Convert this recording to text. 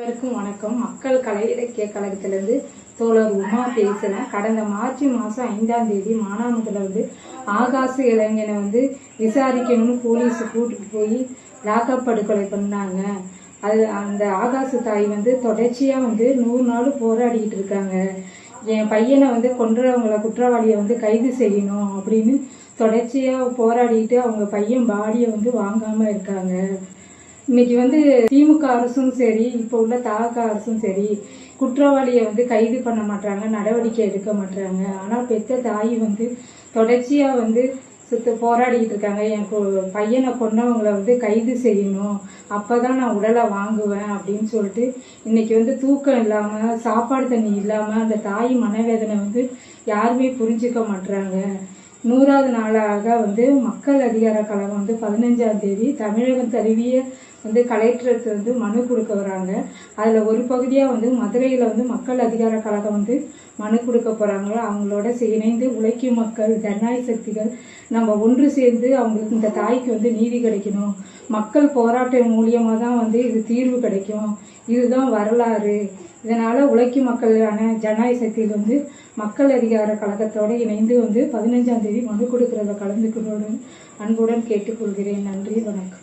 அனைவருக்கும் வணக்கம். மக்கள் கலை இலக்கிய கழகத்திலிருந்து தோழர் உமா பேசுகிறேன். கடந்த மார்ச் மாதம் 5ஆம் தேதி மானாமதுல ஆகாசு இளைஞனை விசாரிக்கணும்னு போலீஸ் கூட்டிட்டு போய் லாக்அப் படுகொலை பண்ணாங்க. அது அந்த ஆகாசு தாய் தொடர்ச்சியாக 100 நாள் போராடிக்கிட்டு இருக்காங்க. என் பையனை கொன்றவங்களை குற்றவாளியை கைது செய்யணும் அப்படின்னு தொடர்ச்சியாக போராடிட்டு அவங்க பையன் பாடியை வாங்காமல் இருக்காங்க. இன்னைக்கு திமுக அரசும் சரி, இப்போ உள்ள தக அரசும் சரி, குற்றவாளியை கைது பண்ண மாட்டாங்க, நடவடிக்கை எடுக்க மாட்டாங்க. ஆனால் பெத்த தாய் தொடர்ச்சியாக போராடிக்கிட்டு இருக்காங்க. என் பையனை கொன்னவங்களை கைது செய்யணும், அப்போ தான் நான் உடலை வாங்குவேன் அப்படின்னு சொல்லிட்டு இன்னைக்கு தூக்கம் இல்லாமல், சாப்பாடு தண்ணி இல்லாமல் அந்த தாய் மனவேதனை யாருமே புரிஞ்சுக்க மாட்டுறாங்க. 100வது நாளாக மக்கள் அதிகார கழகம் 15ஆம் தேதி தமிழகம் தழுவிய கலெக்டருக்கு மனு கொடுக்க வராங்க. அதில் ஒரு பகுதியாக மதுரையில் மக்கள் அதிகார கழகம் மனு கொடுக்க போகிறாங்க. அவங்களோட இணைந்து உழைக்கும் மக்கள், ஜனநாயக சக்திகள் நம்ம ஒன்று சேர்ந்து அவங்களுக்கு இந்த தாய்க்கு நீதி கிடைக்கணும். மக்கள் போராட்டம் மூலியமாக தான் இது தீர்வு கிடைக்கும். இதுதான் வரலாறு. இதனால் உழைக்கும் மக்களான ஜனநாயக சக்தியில் மக்கள் அதிகார கழகத்தோடு இணைந்து 15ஆம் தேதி மனு கொடுக்குறத கலந்துக்கிறோடு அன்புடன் கேட்டுக்கொள்கிறேன். நன்றி, வணக்கம்.